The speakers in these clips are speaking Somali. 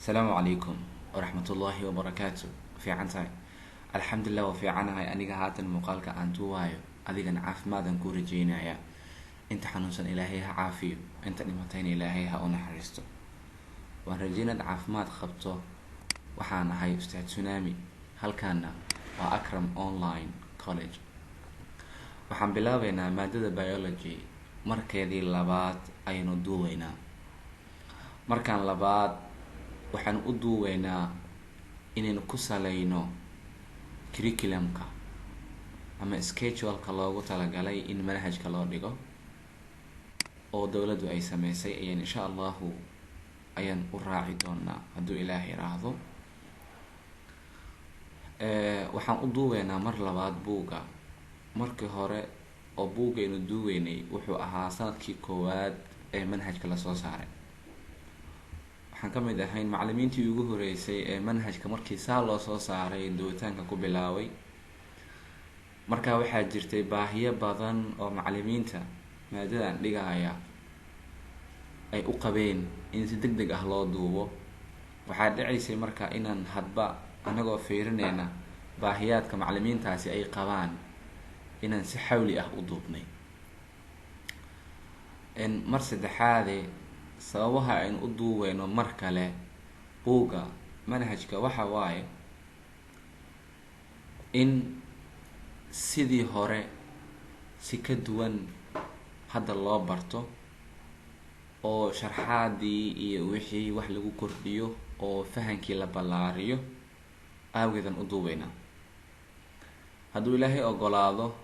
السلام عليكم ورحمة الله وبركاته. في عنتاي الحمد لله وفي عنها أنيقا هاتن مقالك أنتوايو أذيقا عاف مادن كورجينا يا انت حنوسن إلهيها عافيو انت نمتين إلهيها ونحرستو ونرجينا عاف ماد خبطو وحانا هاي أستاذ سونامي هل كان وأكرم أونلاين كوليج وحان بلاوينا مادة بيولوجي markeedii labaad aynu duuweynaa markaan labaad waxaan u duuweynaa inaynu ku salayno curriculumka ama schedule-ka loogu talagalay in manhajka loo dhigo oo dawladdu ay sameysay ayaan insha Allah ayaan u raaci doonaa hadduu Ilaahay raahdo. Waxaan u duuweynaa mar labaad buuga markii hore oo buugaynu duuweynay wuxuu ahaa sanadkii koowaad ee manhajka la soo saaray. waxaan ka mid ahayn macallimiintii ugu horeysay ee manhajka markii saa loo soo saaray duwitaanka ku bilaaway. markaa waxaa jirtay baahiyo badan oo macallimiinta maadadan dhigaya ay u qabeen in si degdeg ah loo duubo. waxaa dhacaysay markaa inaan hadba anagoo fiirinayna baahiyaadka macallimiintaasi ay qabaan inaan si xawli ah u duubnay. mar saddexaade sababaha aynu u duuweyno mar kale buuga manhajka waxa waaye in sidii hore si ka duwan hadda loo barto oo sharxaadii iyo wixii wax lagu kordhiyo oo fahankii la ballaariyo awgeedan u duuweynaa. hadduu Ilaahay ogolaado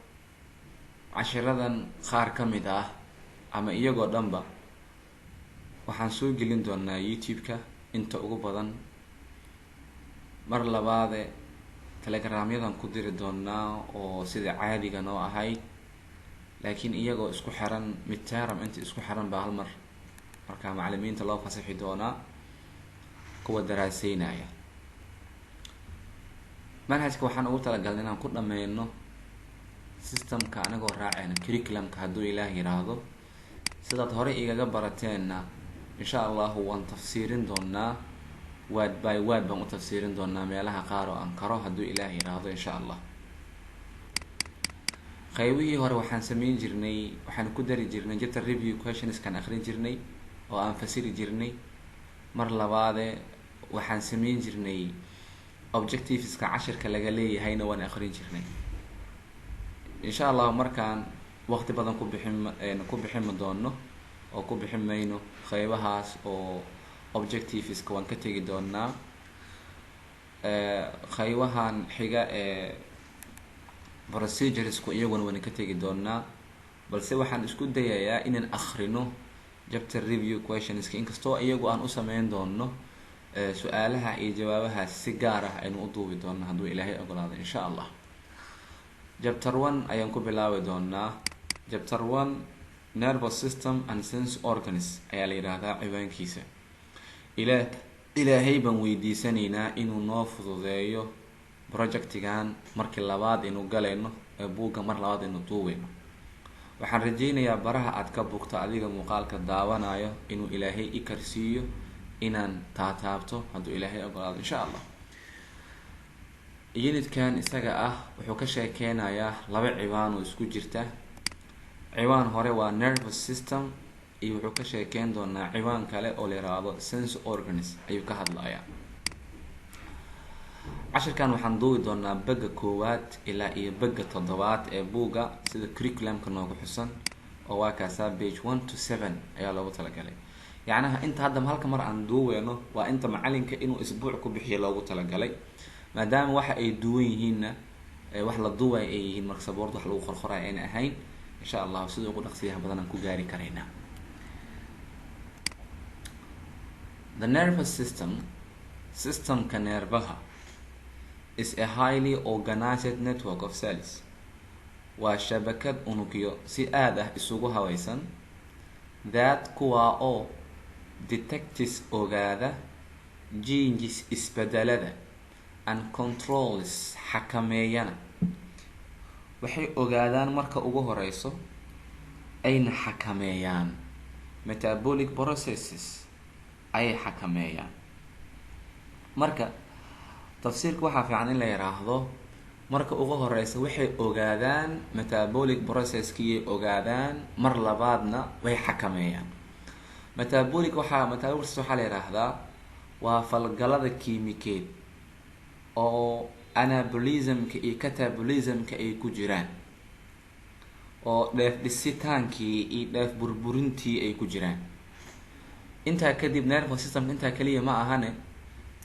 cashiradan qaar ka mid ah ama iyagoo dhanba waxaan soo gelin doonaa YouTube-ka inta ugu badan. mar labaade telegramyadan ku diri doonaa oo sida caadiga noo ahayd, laakiin iyagoo isku xiran midterm inta isku xiran baa hal mar markaa macallimiinta loo fasaxi doonaa kuwa daraaseynaya. manhajka waxaan ugu talagalnay inaan ku dhameyno systemka anagoo raacayna curriculumka hadduu Ilaahay yiraahdo. sidaad hore igaga barateenna insha Allah waan tafsiirin doonaa word by word baan u tafsiirin doonaa meelaha qaar oo aan karo hadduu Ilaahay yiraahdo insha Allah. qaybihii hore waxaan sameyn jirnay waxaan ku dari jirnay chapter review questions kan akhrin jirnay oo aan fasiri jirnay. mar labaade waxaan sameyn jirnay objectives-ka cashirka laga leeyahayna waan akhrin jirnay. insha Allah markaan waqti badan ku bixin doono oo ku bixin mayno qaybahaas oo objectives-ka waan ka tagi doonaa. qaybahan xiga ee procedures-ku iyaguna waan ka tagi doonaa, balse waxaan isku dayayaa inaan akhrino chapter review questions inkastoo iyagu aan u sameyn doono su'aalaha iyo jawaabaha si gaar ah aynu u duubi doono hadduu Ilaahay ogolaado insha Allah. chapter 1 ayaan ku bilaabi doonaa. chapter 1 nervous system and sense organs ayaa la yiraahdaa ciwaankiisa. Ilaahay baan weydiisanaynaa inuu noo fududeeyo projectigan markii labaad inuu galeyno ee buugga mar labaad inuu duuweyno. waxaan rajaynayaa baraha aad ka bogto adiga muuqaalka daawanayo inuu Ilaahay i karsiiyo inaan taataabto hadduu Ilaahay ogolaado insha Allah. unitkan isaga ah wuxuu ka sheekeynayaa laba ciwaan oo isku jirta. ciwaan hore waa nervous system iyo wuxuu ka sheekeyn doonaa ciwaan kale oo la yiraahdo sense organs ayuu ka hadlayaa. cashirkan waxaan duubi doonaa bagga koowaad ilaa iyo bagga toddobaad ee buugga sida curriculumka noogu xusan oo waa kaasa page 1 to 7 ayaa loogu talagalay. yacnaha inta hadda halka mar aan duuweyno waa inta macalinka inuu isbuuc ku bixiyo loogu talagalay, maadaama waxa ay duwan yihiinna wax la duubay ay yihiin marka saboorta wax lagu qorqoray ayna ahayn. insha Allah sida ugu dhaqsiyaha badan aan ku gaari kareynaa. The nervous systemka neerfaha is a highly organized network of cells. waa shabakad unugyo si aad ah isugu hawaysan that kuwa oo detects ogaada changes isbedelada and controls xakameeyana. waxay ogaadaan marka ugu horeyso ayna xakameeyaan metabolic processes ayay xakameeyaan. marka tafsiirka waxaa fiican in la yiraahdo marka ugu horeysa waxay ogaadaan metabolic processkii ogaadaan, mar labaadna way xakameeyaan. metabolic waxaa la yiraahdaa waa falgalada kiimikeed oo anabolismka iyo catabolismka ay ku jiraan, oo dheef dhisitaankii iyo dheef burburintii ay ku jiraan. intaa kadib nervous system intaa kaliya ma ahane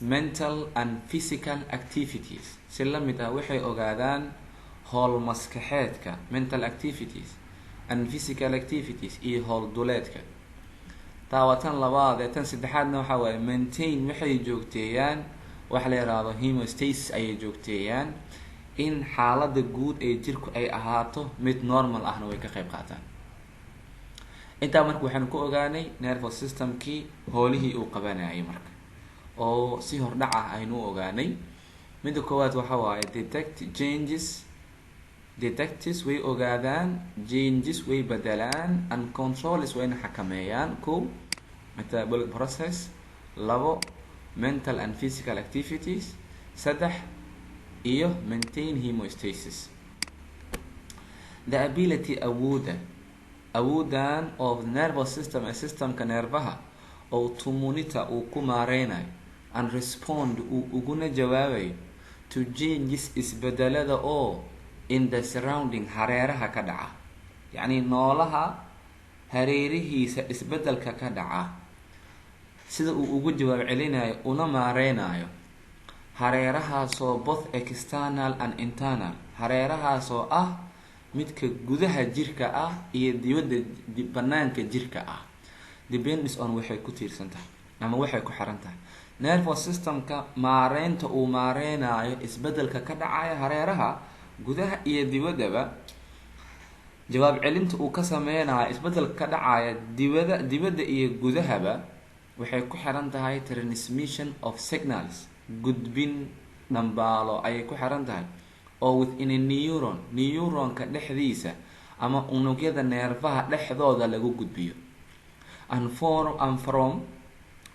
mental and physical activities si lamid ah waxay ogaadaan howl maskaxeedka mental activities and physical activities iyo howl duleedka. taawatan labaad ee tan saddexaadna waxaa waaye maintain, waxay joogteeyaan waxa la yiraahdo hemostasis ayay joogteeyaan in xaalada guud ee jirku ay ahaato mid normal ahna way ka qayb qaataan. intaa marka waxaan ku ogaanay nervous systemkii howlihii uu qabanayay marka oo si hordhac ah aynu ogaanay. midda koowaad waxa waaye detectors way ogaadaan, changes way bedelaan, and controls wayna xakameeyaan. kow metabolic process, labo mental and physical activities, saddex iyo maintain hemostasis. the ability awoodan of nervous system ee systemka neerfaha oo to monitor uu ku maareynayo and respond uu uguna jawaabayo to changes isbedelada oo in the surrounding hareeraha ka dhaca, yacni noolaha hareerihiisa isbedelka ka dhaca, sida uu ugu jawaab celinayo una maareynayo hareerahaasoo both external and internal, hareerahaasoo ah midka gudaha jirka ah iyo dibadda banaanka jirka ah. depends on waxay ku tiirsan tahay ama waxay ku xiran tahay. nervous systemka maareynta uu maareynayo isbedelka ka dhacaya hareeraha gudaha iyo dibaddaba, jawaab celinta uu ka sameynayo isbedelka ka dhacaya dibadda iyo gudahaba waxay ku xiran tahay transmission of signals, gudbin dhambaalo ayay ku xiran tahay oo within a neuronka dhexdiisa ama unugyada neerfaha dhexdooda lagu gudbiyo. and from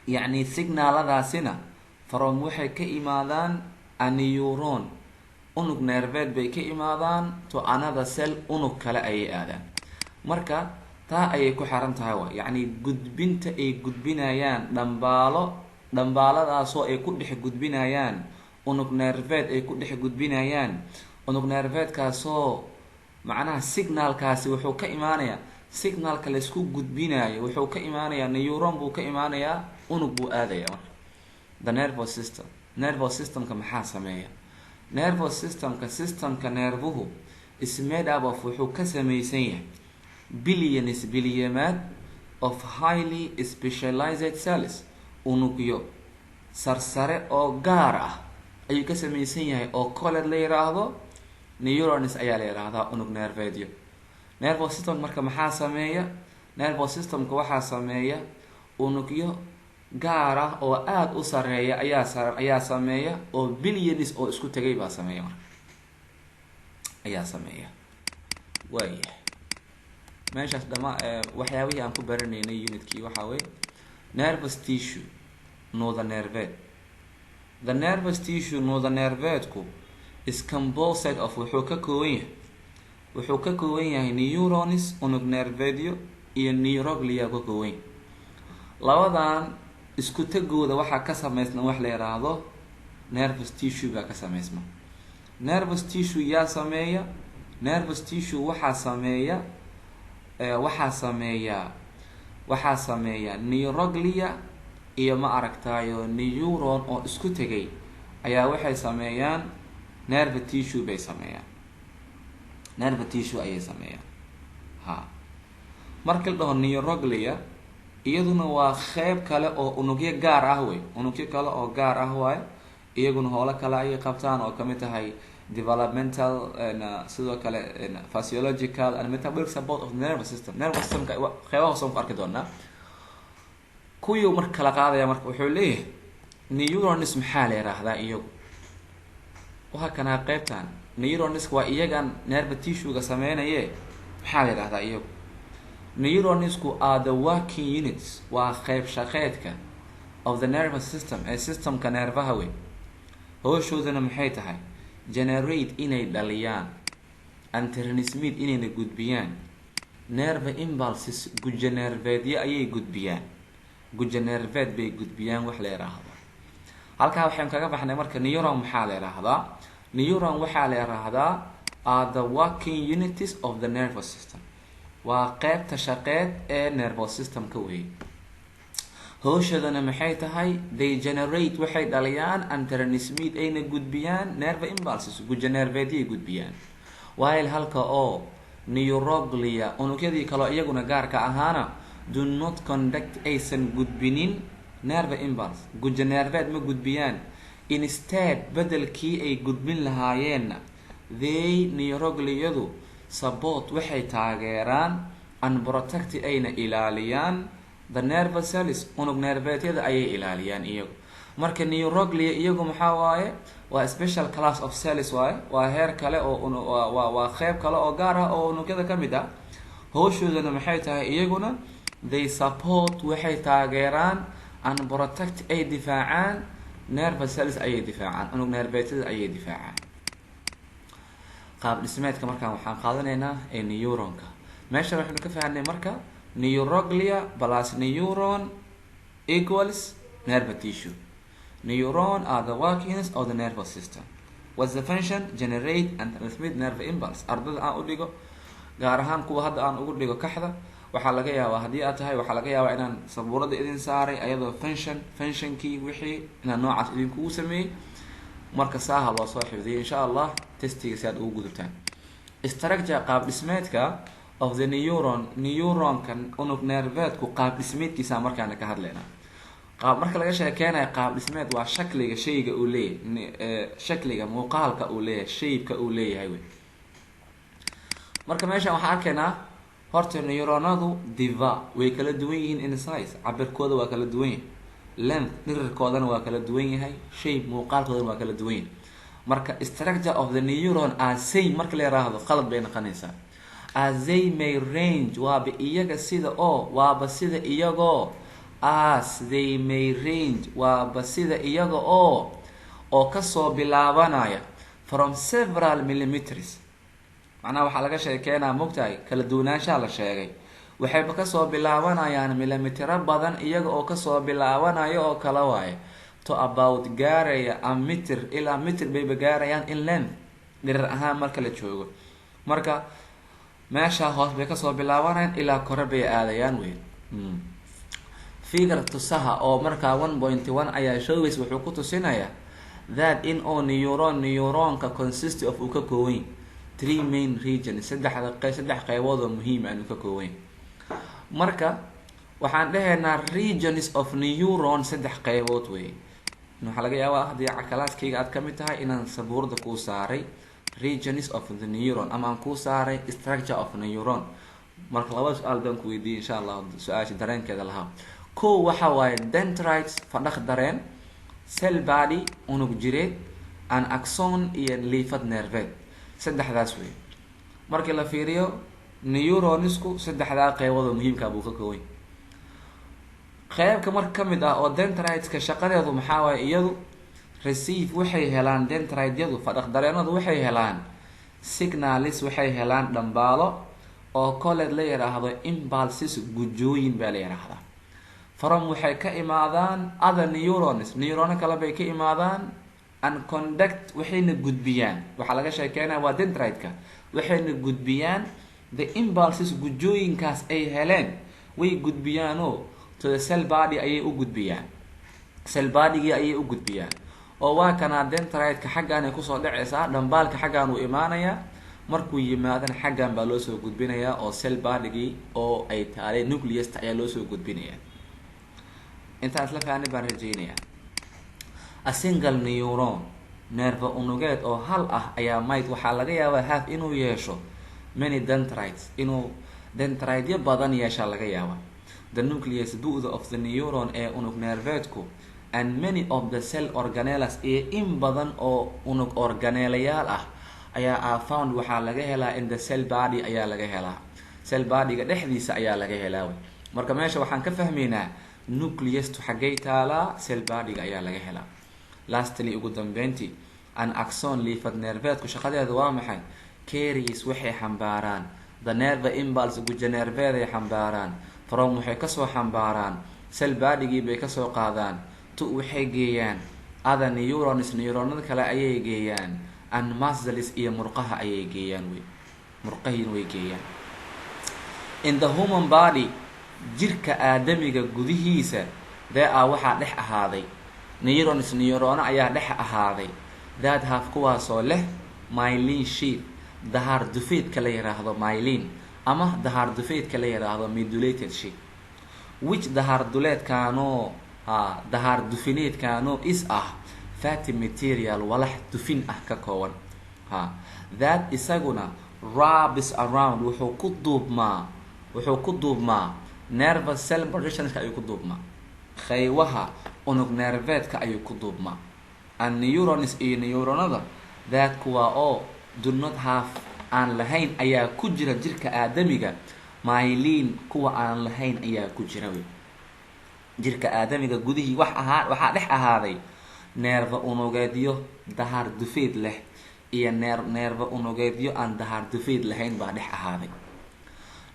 yacni signaaladaasina from waxay ka imaadaan a neuron, unug neerveed bay ka imaadaan to another cell, unug kale ayay aadaan. marka taa ayay ku xiran tahay waa yacni gudbinta ay gudbinayaan dhambaaladaasoo ay ku dhex gudbinayaan unug neerveed ay ku dhex gudbinayaan unug neerveedkaasoo macnaha signalkaasi wuxuu ka imaanayaa, signalka laysku gudbinayo wuxuu ka imaanayaa neuron buu ka imaanayaa, unug buu aadaya. marka the nervous systemka maxaa sameeya? nervous systemka neervuhu is made up of wuxuu ka samaysan yahay bilyamaad of highly specialized cells, unugyo sarsare oo gaar ah ayuu ka samaysan yahay oo kole la yiraahdo neurons ayaa la yiraahdaa unug neerveedyo. nervous system marka maxaa sameeya? nervous systemka waxaa sameeya unugyo gaar ah oo aada u sareeya ayaa sameeya oo billions oo isku tagay baa sameeya marka ayaa sameeya. waayahay meeshaas waxyaabihii aan ku baranaynay unitkii waxaa weeye nervous tissue nuda neerveed. the nervous tissue nuda neerveedku is composed of wuxuu ka kooban yahay neurons, unug neerveedyo iyo neuroglia ka kooban. labadan isku tagooda waxaa ka sameysma wax la yiraahdo nervous tissue baa ka sameysma. nervous tissue yaa sameeya? nervous tissue waxaa sameeya neuroglia iyo ma aragtayo neuron oo isku tegay ayaa waxay sameeyaan nerve tissue bay sameeyaan. nerve tissue ayay sameeyaan. marka la dhaho neuroglia iyaduna waa qeyb kale oo unugyo gaar ah waay iyaguna howlo kale ayay qabtaan oo kamid tahay developmental sidoo kale physiological and metabolic support of the nervous system. nervous systemka qeybaha hoose ku arki doonaa. kuwii marka kala qaadaya marka wuxuu leeyahay neurons maxaa la yiraahdaa iyagu? waxa kana qeybtan neurons waa iyagan nerve tissue-ga sameynaye maxaa la yiraahdaa iyagu? neuronsku are the working units, waa qeyb shaqeedka of the nervous system ee systemka neerfaha wey howshoodana maxay tahay generate inay dhaliyaan and transmit inayna gudbiyaan nerve impulses guja nerveedyo ayay gudbiyaan guja nerveed bay gudbiyaan wax la yiraahdo halkaa waxaan kaga baxnay marka neuron maxaa la yiraahdaa neuron waxaa la yiraahdaa are the working unities of the nervous system waa qaybta shaqeed ee nervous system ka weey howshadana maxay tahay they generate waxay dhaliyaan and transmit ayna gudbiyaan nerve impulses guja nerveedyay gudbiyaan while halka oo neuroglia unugyadii kale iyaguna gaarka ahaana do not conduct aysan gudbinin nerve impulse guja nerveed ma gudbiyaan instead bedelkii ay gudbin lahaayeen they neurogliadu support waxay taageeraan and protect ayna ilaaliyaan the nerve cells unug nerveedyada ayay ilaaliyaan iyagu marka neuroglia iyagu maxaa waaye waa special class of cells waaye waa heer kale oo waa qayb kale oo gaar ah oo unugyada kamid ah howshoodana maxay tahay iyaguna they support waxay taageeraan and protect ay difaacaan nerve cells ayay difaacaan unug nerveedyada ayay difaacaan qaab dhismeedka markaan waxaan qaadanaynaa ee neuronka meesha waxaanu ka fahanay marka neuroglia plus neuron equals nerve tissue neuron are the workings of the nervous system what's the function generate and transmit nerve impulse ardada aan u dhigo gaar ahaan kuwa hadda aan ugu dhigo kaxda waxaa laga yaabaa haddii aad tahay waxaa laga yaabaa inaan sabuurada idin saaray ayadoo functionkii wixii inaan noocaas idinkugu sameeyey marka saaha loo soo xifdiyay insha allah testiga si aad ugu gudubtaan structure qaab dhismeedka of the neuronka unug nerveedku qaab dhismeedkiisa markaan ka hadlaynaa qaab marka laga sheekeynayo qaab dhismeed waa shakliga shayga uu leeyahay shakliga muuqaalka uu leeyahay shape-ka uu leeyahay wey marka meeshan waxaan arkaynaa horta neuronadu diva way kala duwan yihiin in size cabirkooda waa kala duwan yahay length dhirirkoodana waa kala duwan yahay shape muuqaalkoodana waa kala duwan yahay marka structure of the neuron as same marka la yiraahdo qalad bay noqonaysaa as they may range waaba iyaga sida oo waaba sida iyagoo as they may range waaba sida iyaga oo kasoo bilaabanaya from several millimeters macnaha waxaa laga sheekeynaa mogtahay kala duwanaanshaha la sheegay waxayba kasoo bilaabanayaan millimetero badan iyaga oo kasoo bilaabanaya oo kala waaye to about gaaraya a meter ilaa meter bayba gaarayaan in length dhirir ahaan marka la joogo marka meesha hoos bay kasoo bilaabanayaan ilaa kore bay aadayaan wey figure tusaha oo markaa 1.1 ayaa showcase wuxuu ku tusinayaa that in oo neuronka consist of uu ka kooban 3 main regions saddex qaybood oo muhiim ah uu ka kooban marka waxaan dhahaynaa regions of neuron saddex qaybood wey waxaa laga yaabaa haddii calaaskayga aad kamid tahay inaan sabuurada kuu saaray regions of the neuron ama aan kuu saaray structure of neuron marka laba su-aal baan ku weydiiyey insha allah su-aasha dareenkeeda lahaa kow waxa waaye dendrites fadhaq dareen cell body unug jireed an axon iyo leafad nerveed saddexdaas wey markii la fiiriyo neuronisku saddexdaa qaybood oo muhiimka buu ka kooban qaybka marka kamid ah oo dendriteska shaqadeedu maxaa waaye iyadu receive waxay helaan dendriteyadu fadhaq dareenadu waxay helaan signalis waxay helaan dhambaalo oo colled la yiraahdo impulses gujooyin baa la yiraahdaa from waxay ka imaadaan other neurons kale bay ka imaadaan and conduct waxayna gudbiyaan waxaa laga sheekeynaya waa dendriteka waxayna gudbiyaan the impulses gujooyinkaas ay heleen way gudbiyaanoo to the cell body ayay u gudbiyaan cell body-gii ayay u gudbiyaan oo waa kanaa dendriteka xaggaan ay kusoo dhacaysaa dhambaalka xaggaan uu imaanayaa markuu yimaadana xaggan baa loo soo gudbinayaa oo cell body-gii oo ay taalay nucleus ayaa loo soo gudbinayaa intaas la fahanay baan rajeynayaa a single neuron nerve unugeed oo hal ah ayaa might waxaa laga yaabaa have inuu yeesho many dendrites inuu dendrityo badan yeesha laga yaaba the nucleus bu'da of the neuron ee unug nerveedku and many of the cell organelles iyo in badan oo unug organelayaal ah ayaa found waxaa laga helaa in the cell body ayaa laga helaa cell body-ga dhexdiisa ayaa laga helaa marka meesha waxaan ka fahmaynaa nucleus to xaggay taalaa cell body-ga ayaa laga helaa. Lastly ugu dambeyntii an axon liifad neerveedku shaqadeedu waa maxay? Carries waxay xambaaraan the nerve impulse guja neerveed ay xambaaraan from waxay kasoo xambaaraan cell body-gii bay kasoo qaadaan to waxay geeyaan other neurons neuronada kale ayay geeyaan and muscles iyo murqaha ayay geeyaan murqahiin way geeyaan. In the human body jirka aadamiga gudihiisa waxaa dhex ahaaday neurons neurono ayaa dhex ahaaday that have kuwaasoo leh myelin sheath dahar dufeedka la yiraahdo myelin ama dahar dufeedka la yiraahdo medullated sheath which dahar dufineedkaano is fatty material walax dufin ka kooban that isaguna wraps around wuxuu ku duubmaa nervous cell partitions ayuu ku duubmaa qaywaha unug nerveedka ayuu ku duubmaa and neurons iyo neuronada that kuwa oo do not have aan lahayn ayaa ku jira jirka aadamiga myelin kuwa aan lahayn ayaa ku jira jirka aadamiga gudihii waxaa dhex ahaaday nerve unugeedyo dahar dufeed leh iyo nerve unugeedyo aan dahar dufeed lahayn baa dhex ahaaday.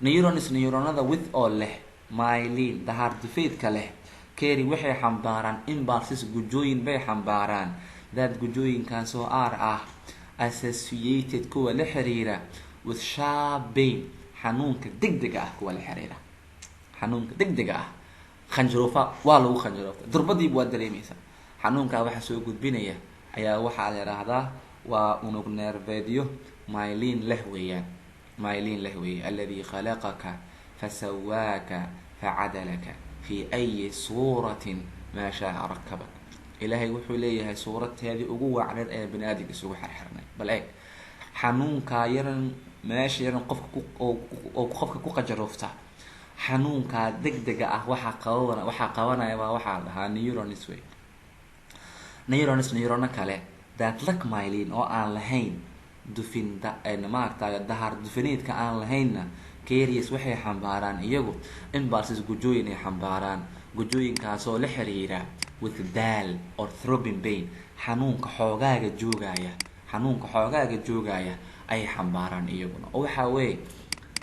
Neurons neuronada with oo leh myelin dahar dufeedka leh carry waxay xambaaraan impulses gujooyin bay xambaaraan that gujooyinkaasoo associated kuwa la xiriira with sharp pain xanuunka degdega kuwa la xiriira xanuunka degdega khanjaruufa waa lagu khanjaruufta durbadiiba waa dareemaysaa xanuunka waxa soo gudbinaya ayaa waxaa la yiraahdaa waa unug nerveedyo myelin leh weeyaan alladhi khalaqaka fasawaaka facadalaka fi ay suuratin ma shaa rakabak. ilaahay wuxuu leeyahay suuradteedii ugu wacneed ee bani aadamka isugu xirxirnay bal eeg xanuunka yaran meesha yaran qofka ku qajaroofta xanuunka degdega waxa qabanaya waxa lahaa neurons kale that lack myelin oo aan lahayn dufin dahar dufineedka aan lahaynna carries waxay xambaaraan iyagu impulses gujooyin ay xambaaraan gujooyinkaasoo la xiriira with daal or throbbing pain xanuunka xoogaaga joogaya ay xambaaraan iyaguna oo waxa weey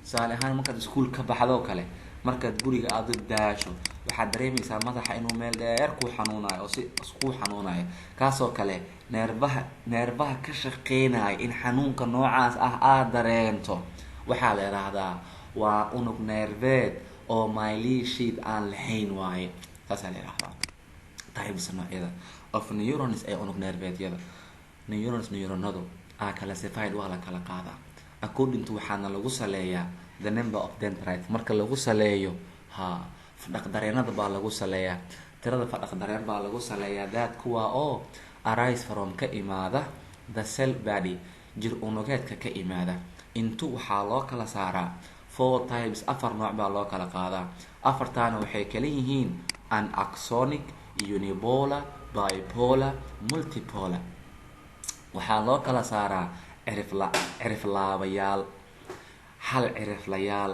saale ahaan markaad iskuul ka baxdo kale markaad guriga aad daasho waxaad dareemaysaa madaxa inuu meel dheer ku xanuunayo oo si isku xanuunayo kaasoo kale neerbaha ka shaqeynaya in xanuunka noocaas aad dareento waxaa la yiraahdaa waa unug nerveed oo myelin sheath aan lahayn waaye taas la yiraahdaa types noocyada of neurons ee unug nerveedyada neuronadu classified waa la kala qaadaa according to waxaana lagu saleeyaa the number of dendrites marka lagu saleeyo fadhaq dareenada baa lagu saleeyaa tirada fadhaq dareen baa lagu saleeyaa that kuwa oo arise from ka imaada the cell body jir unugeedka ka imaada intu waxaa loo kala saaraa 4 types 4 nooc baa loo kala qaadaa afartaana waxay kala yihiin anaxonic unipolar bipolar multipolar waxaa loo kala saaraa ciriflaabayaal hal ciriflayaal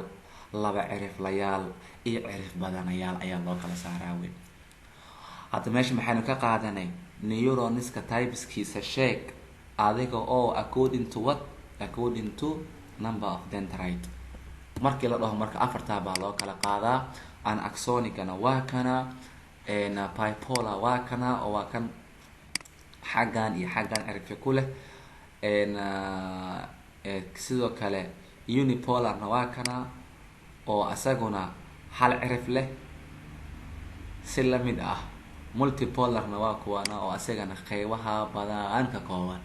laba ciriflayaal iyo cirif badanayaal ayaa loo kala saaraa hadda meesha maxaynu ka qaadanay neuronska typeskiisa sheeg adiga oo according to number of dendrite markii la dhaho marka afartaa baa loo kala qaadaa anaxonicana waa kana bipolar waa kana oo waa kan xaggan iyo xaggan cirifka ku leh sidoo kale unipolarna waa kana oo asaguna hal cirif leh si lamid multipolarna waa kuwana oo asagana qaybaha badan ka kooban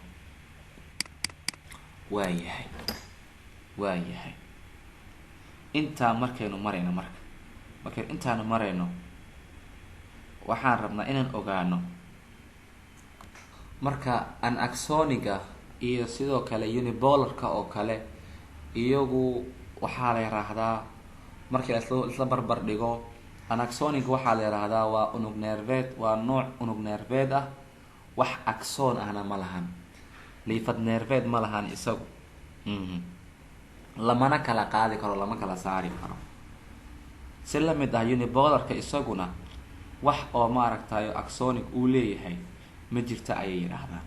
waayahay intaa markaynu marayno waxaan rabnaa inaan ogaano marka anaxoniga iyo sidoo kale unipolarka oo kale iyagu waxaa la yiraahdaa markii la barbar dhigo anaxoniga waxaa la yiraahdaa waa unug nerveed waa nooc unug nerveed wax axon ahna ma lahan liifad nerveed ma lahan isagu lamana kala qaadi karo lama kala saari karo si lamid unipolarka isaguna wax oo maaragtayo axonic uu leeyahay ma jirta ayay yidhaahdaan.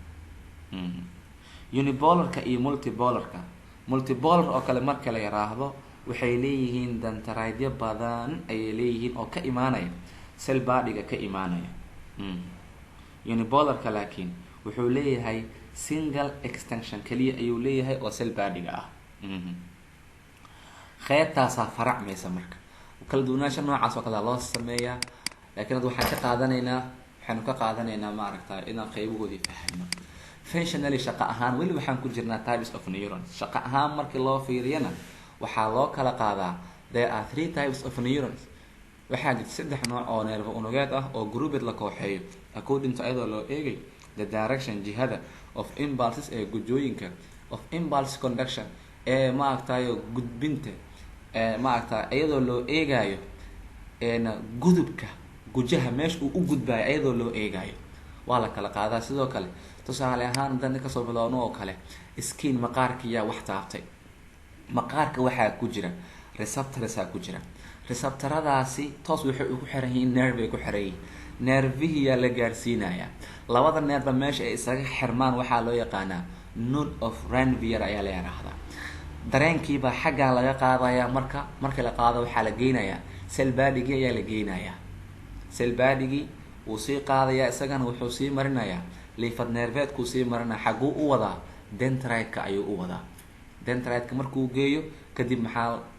Unipolarka iyo multipolar oo kale marka la yiraahdo waxay leeyihiin dendriteyo badan ayay leeyihiin oo ka imaanaya cell body-ga ka imaanaya. Unipolarka laakiin wuxuu leeyahay single extension kaliya ayuu leeyahay oo cell body-ga ah. Qaybtaasaa faracmaysa marka kala duwanaansho noocaas oo kale loo sameeyaa, laakiin hadda waxaanu ka qaadanaynaa maaragtay inaan qaybahoodii fahmo. Functionally shaqo ahaan weli waxaan ku jirnaa types of neurons. Shaqo ahaan markii loo fiiriyana waxaa loo kala qaadaa there are 3 types of neurons. waxaa jirta 3 nooc oo neerfa unugeed ah oo grouped la kooxeeyo according to iyadoo loo eegay the direction jihada of impulses ee gujooyinka of impulse conduction ee maaragtayo gudbinta maaragta iyadoo loo eegayo gudubka gujaha meesha uu u gudbayo iyadoo loo eegayo waa la kala qaadaa. sidoo kale tusaale ahaan haddaan kasoo bilowno oo kale skin maqaarkiyaa wax taabtay, maqaarka waxaa ku jira receptors ku jira. receptoradaasi toos waxay ugu xiran yihiin nerve ay ku xiran yihiin, nervihiyaa la gaarsiinayaa. labada nerve meesha ay isaga xirmaan waxaa loo yaqaanaa node of Ranvier ayaa la yiraahdaa. dareenkiibaa xaggaa laga qaadayaa, marka la qaado waxaa la geynayaa cell body-gi ayaa la geynayaa. cell body-gi wuu sii qaadayaa, isagana wuxuu sii marinayaa leafad nerveedkuu sii marinaya. xaguu u wadaa? dendrite-ka ayuu u wadaa. dendrite-ka markuu geeyo kadib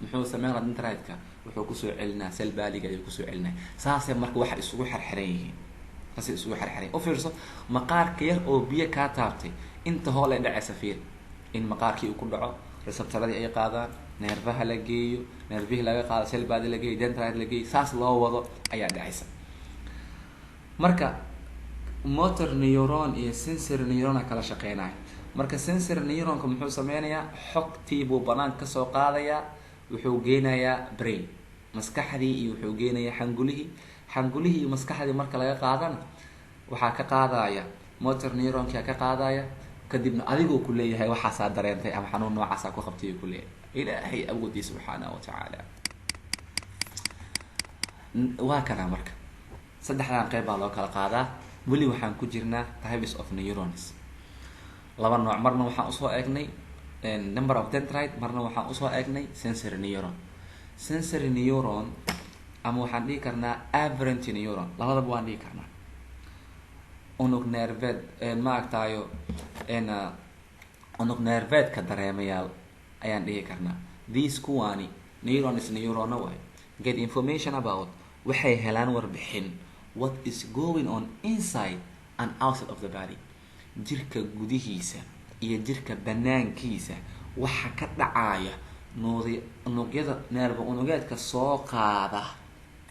muxuu sameynaa? dendrite-ka wuxuu kusoo celinaa cell body-ga ayuu kusoo celinaya. saasay marka waxa isugu xirxiran yihiin, saasay isugu xirxiran. u fiirso, maqaarka yar oo biyo kaa taabtay inta hool ay dhacaysa fiir in maqaarkii uu ku dhaco, receptoradii ay qaadaan, neerfaha la geeyo, neerfihii laga qaado, cell body la geeyo, dendrite la geeyo, saas loo wado ayaa dhacaysa. marka motor neuron iyo sensory neuron kala shaqeynaya. marka sensory neuronka muxuu sameynayaa? xogtii buu banaan kasoo qaadayaa, wuxuu geynayaa brain maskaxdii, iyo wuxuu geynayaa xangulihii iyo maskaxdii. marka laga qaadana waxaa ka qaadaya motor neuronka ka qaadaya, kadibna adigoo ku leeyahay waxaasaa dareentay ama xanuun noocaasaa ku qabtay ku leeyahay. ilaahay awoodii subxaanahu watacaala. waa kana marka 3 qayb baa loo kala qaadaa. weli waxaan ku jirnaa types of neurons. 2 nooc, marna waxaan usoo eegnay number of dendrite, marna waxaan usoo eegnay sensory neuron. sensory neuron ama waxaan dhihi karnaa aberrant neuron, labadaba waan dhihi karnaa. unug nerveed maaragtayo unug nerveedka dareemayaal ayaan dhihi karnaa. these kuwani neurons neurona way get information about, waxay helaan warbixin what is going on inside and outside of the body. jirka gudihiisa iyo jirka banaankiisa waxa ka dhacaya unugyada nerve unugeedka soo qaada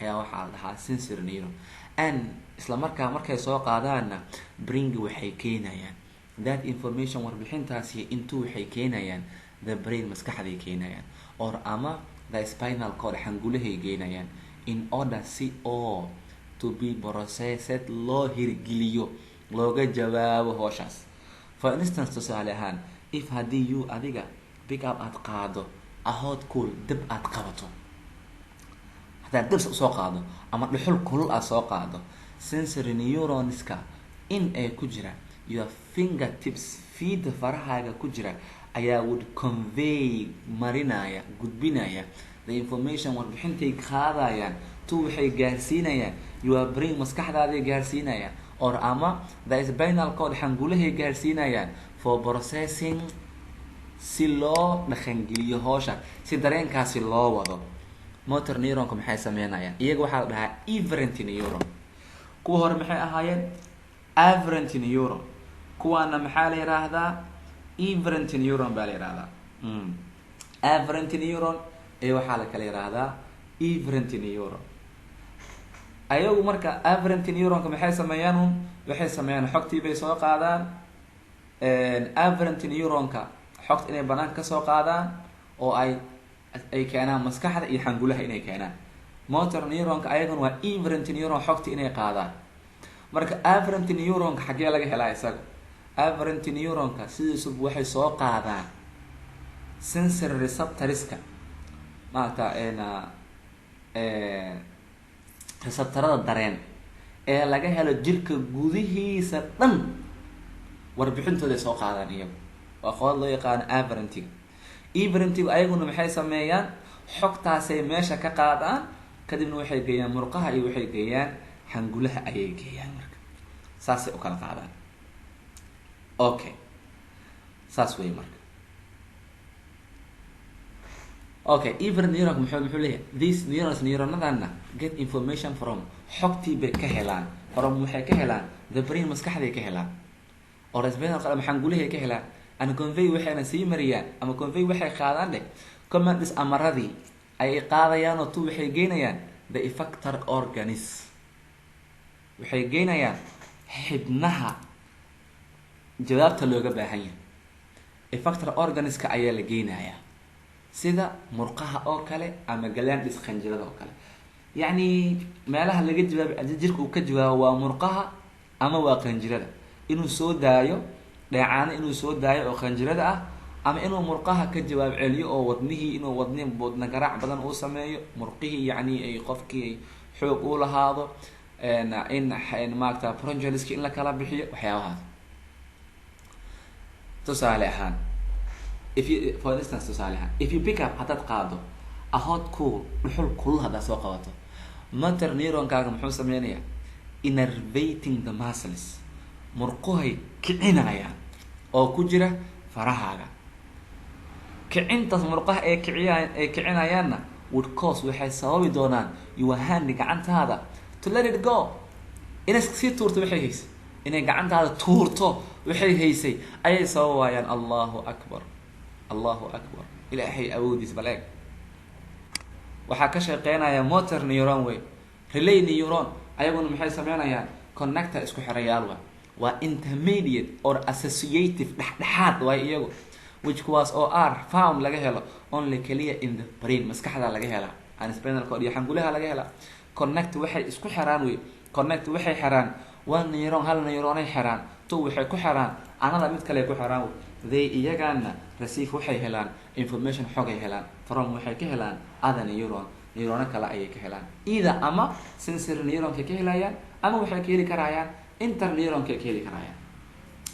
ayaa waxaa la dhahaa sensory neuron. and isla markay soo qaadaana brain waxay keenayaan that information, warbixintaasi intuu waxay keenayaan the brain, maskaxday keenayaan, or ama the spinal cord, xangulahay keenayaan, in order to be processed, loo hirgeliyo, looga jawaabo howshaas. for instance, tusaale ahaan, if haddii you adiga pick up aad qaado a hot coal, dib aad qabato, haddaad dib soo qaado ama dhuxul kulul aad soo qaado, sensory neuronska in ay ku jira your fingertips, fiida farahaaga ku jira ayaa would convey, marinaya, gudbinaya the information, warbixintay qaadayaan to waxay gaarsiinayaan your brain, maskaxdaaday gaarsiinayaan, or ama the spinal cord, xangulahay gaarsiinayaan for processing, si loo dhaqangeliyo howsha, si dareenkaasi loo wado. motor neuronka maxay sameynayaan? iyaga waxaa la dhahaa efferent neuron. kuwa hore maxay ahaayeen? aberrant neuron. kuwaana maxaa la yiraahdaa? efferent neuron baa la yiraahdaa. aberrant neuron ee waxaa la kala yiraahdaa efferent neuron. ayagu marka aberrant neuronka maxay sameeyaan? waxay sameeyaan xogtii bay soo qaadaan. aberrant neuronka xogta inay banaan ka soo qaadaan oo ay keenaan maskaxda iyo xangulaha inay keenaan. motor neuronka ayaguna waa efferent neuron, xogta inay qaadaan. marka aberrant neuronka xagee laga helaa isaga? aberrant neuronka sidiisuba waxay soo qaadaan sensory receptorska, maaragta receptorada dareen ee laga helo jirka gudihiisa dhan warbixintooda soo qaadaan iyagu. waa qodob loo yaqaano aberrantiga. everantigu ayaguna maxay sameeyaan, xogtaasay meesha ka qaadaan, kadibna waxay geeyaan murqaha iyo waxay geeyaan xangulaha ayay geeyaan. marka saasay u kala qaadaan. okay, saas wey marka. okay, everent neuron muxuu leeyahay, these neurons, neuronadana get information from, xogtii bay ka helaan from, waxay ka helaan the brain, maskaxday ka helaan, oo spinal column xangulahay ka helaan, and convey waxayna sii mariyaan ama convey waxay qaadaan commands, amaradii ayay qaadayaan oo tu waxay geynayaan the effector organs, waxay geynayaan xibnaha jawaabta looga baahan yahay. effector organiska ayaa la geynayaa sida murqaha oo kale ama glandis qanjirada oo kale. yacni meelaha laga jawaabo jirka uu ka jawaabo waa murqaha ama waa qanjirada, inuu soo daayo dheecaano, inuu soo daayo oo qanjirada ah, ama inuu murqaha ka jawaab celiyo oo wadnihii, inuu wadna garaac badan uu sameeyo, murqihii yacni ay qofkii xoog u lahaado, in maaragta bronchaliski in la kala bixiyo, waxyaabahaas. tusaale ahaan, for instance, tusaale ahaan, if you pick up, haddaad qaado a hot cool, dhuxul kulul haddaad soo qabato, motor neuronkaaga muxuu sameynayaa, innervating the muscles, murquhay kicinayaan oo ku jira farahaaga. kicintaas murqaha ee kicinayaanna would cause, waxay sababi doonaan your hand, gacantaada to let it go, inay sii tuurto waxay haysay, inay gacantaada tuurto waxay haysay ayay sababayaan. allahu akbar, allahu akbar, ilaahay awoodiis bal eeg. waxaa ka shaqeynaya motor neuron way, relay neuron, ayaguna maxay sameynayaan connector, isku xirayaal waa intermediate or associative, dhexdhexaad waay iyagu, which kuwaas oo are found laga helo only kaliya in the brain, maskaxda laga helaa, and spinal cord iyo xangulaha laga helaa. connect waxay isku xiraan wey, connect waxay xiraan one neuron, hal neuronay xiraan, two waxay ku xiraan anada mid kale ku xiraan. they iyagana receive, waxay helaan information, xogay helaan from, waxay ka helaan other neuron, neurono kale ayay ka helaan, either ama sensory neuronka ka helayaan, ama waxay ka heli karayaan interneuronka ka heli karayaan,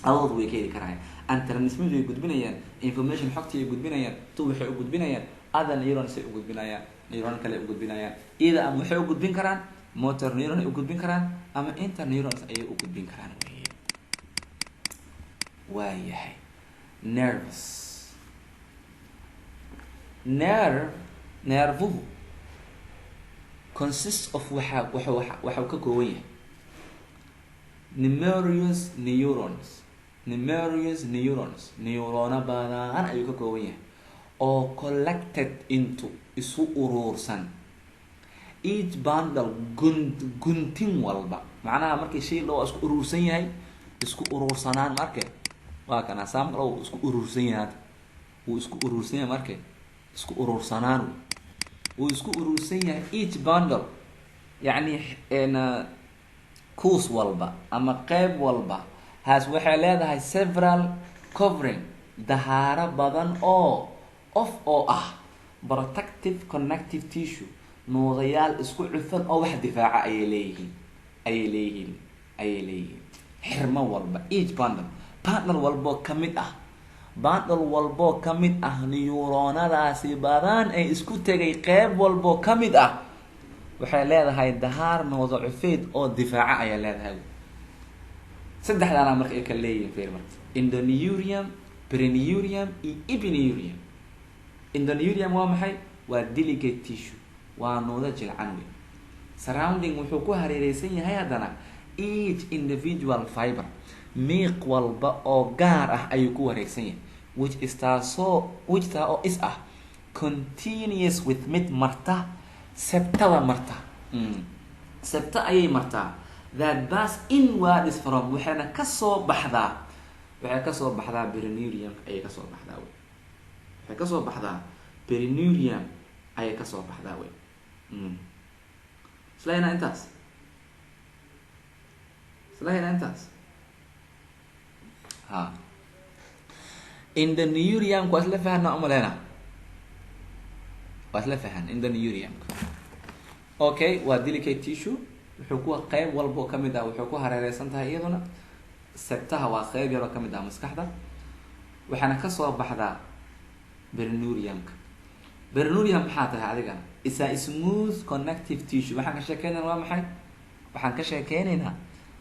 awood way ka heli karayaan. and transmit way gudbinayaan information, xogtii ay gudbinayaan, tu waxay u gudbinayaan other neurons ay u gudbinayaan, neuron kale u gudbinayaan, either ama waxay u gudbin karaan motor neuron ay u gudbin karaan, ama interneurons ayay u gudbin karaan. waayahay. nerves, nervuhu consist of, waxau ka kooban yahay numerous neurons, neurono badan ayuu ka kooban yahay, oo collected into, isu uruursan, each bundle, guntin walba, macnaha markii shay loo isku uruursan yahay, isku uruursanaan marke waa kana sample oo isku uruursan yahay, uu isku uruursan yahay marke isku uruursanaan uu isku uruursan yahay, each bundle yacni kuus walba ama qeyb walba has waxay leedahay several covering, dahaaro badan oo ah protective connective tissue, nuudayaal isku cufan oo wax difaaca ayay leeyihiin. xirmo walba, each bundle walboo kamid ah neuronadaasi badan ay isku tegay, qeyb walboo kamid ah waxay leedahay dahaar nooda cufeed oo difaaca ayaa leedahay. saddexdaana marka ay kala leeyihiin feer marka, endoneurium, perineurium iyo epineurium. endoneurium waa maxay? waa delicate tissue, waa nooda jilcan wey. surrounding wuxuu ku hareereysan yahay haddana each individual fiber, miiq walba oo gaar ah ayuu ku wareegsan yahay, which taa oo is ah continuous with mid marta, septada marta, septa ayay martaa, that pass inwards from, waxayna kasoo baxdaa perineurium ayay kasoo baxdaa wey, waxay kasoo baxdaa perineurium ayay kasoo baxdaa wey. islahayna intaas ha endoneurium waa isla fahanna umaleyna, waa isla fahan endoneurium. okay, waa delicate tissue, wuxuu ku qeyb walbo kamid ah wuxuu ku hareereysan tahay iyaduna septaha waa qeyb yaroo kamid ah maskaxda waxaana kasoo baxdaa berinuriumka. berinurium maxaa tahay adigana? is a smooth connective tissue. waxaan ka sheekeynayna waa maxay? waxaan ka sheekeynaynaa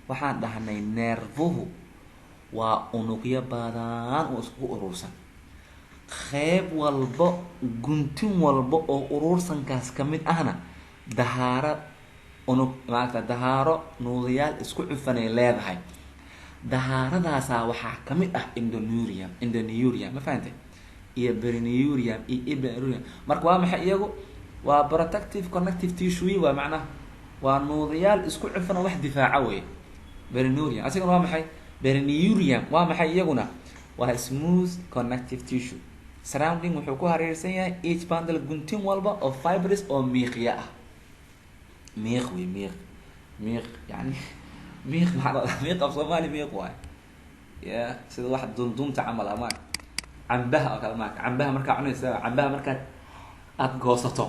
waxaan dhahnay neervuhu waa unugyo badan oo isku urursan, qeyb walbo guntin walbo oo urursankaas kamid ahna dahaaro unug maaragta dahaaro nuudayaal isku cufanay leedahay. dahaaradaasa waxaa kamid ah endoneurium ma fahantay, iyo berinurium iyo iberinurium. marka waa maxay iyagu? waa protective connective tissue, waa macnaha waa nuudayaal isku cufan oo wax difaaca wey. berinurium asigana waa maxay? berinurium waa maxay iyaguna? waa smooth connective tissue surrounding wuxuu ku hareersan yahay each bundle guntin walba oo fibers oo miiqya ah. miiq wey, miiq yani miiq maxaa miiq af Soomaali miiq waay ya sida wax dundunta camal ama cambaha oo kale. marka cambaha markaa cunaysa, cambaha markaa aad goosato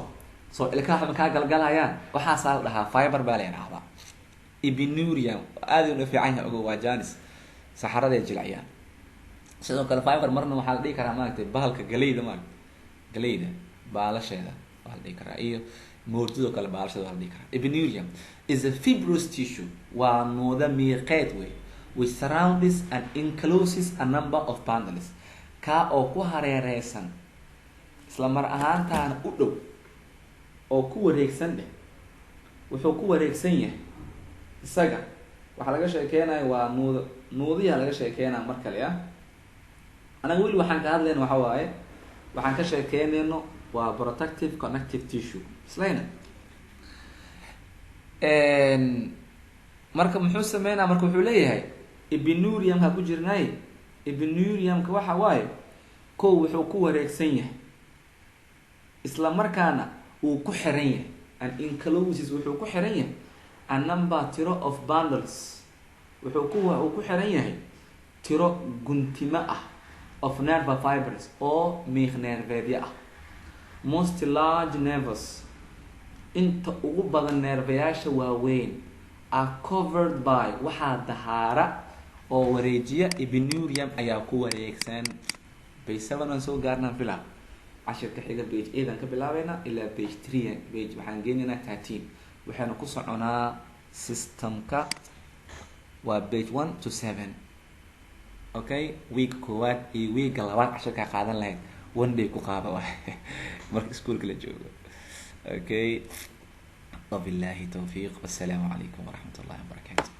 soo ilkaha markaa galgalayaan waxaasaa la dhahaa fiber baa la yidhaahdaa. ibinurium aad u fiican yahay ogo waa janis saxarada jilciyaan. sidoo kale fiber marna waxaa la dhihi karaa maaragtay bahalka galeyda, maaragta galeyda baalasheeda waa la dhihi karaa, iyo moortidoo kale baalasheeda waa la dhihi karaa. ibinurium is a fibrous tissue, waa nuuda miiqeed wey, which surrounds and encloses a number of bundles, kaa oo ku hareereysan isla mar ahaantaana u dhow oo ku wareegsan dheh. wuxuu ku wareegsan yahay isaga waxaa laga sheekeynayo waa nuudiyaa laga sheekeynaa mar kale ah. anaga weli waxaan ka hadlayna waxa waaye waxaan ka sheekeynayno waa protective connective tissue islayna. marka muxuu sameynaa? marka wuxuu leeyahay ibinuriumka ku jirnay. ibinuriumka waxa waaye kow wuxuu ku wareegsan yahay isla markaana uu ku xiran yahay an encloses, wuxuu ku xiran yahay a number tiro of bundles, wuxuu ku xiran yahay tiro guntimo ah of nerve fibers oo miiq neerveedya ah. most large nerves, inta ugu badan neervayaasha waaweyn are covered by waxaa dahaara oo wareejiya ibinurium ayaa ku wareegsan. page 7 aan soo gaarnaan filaa cashirka xiga page 8 aan ka bilaabeynaa ilaa page 3 page waxaan geenaynaa 13 waxaana ku soconaa systemka waa page 1 to 7. okay, week koowaad iyo week labaad cashirka qaadan lahayd one day ku qaada waay marka iskuulka la joogo. okay, wabillahi tawfiiq, wassalaamu calaykum waraxmatullahi wabarakaatu.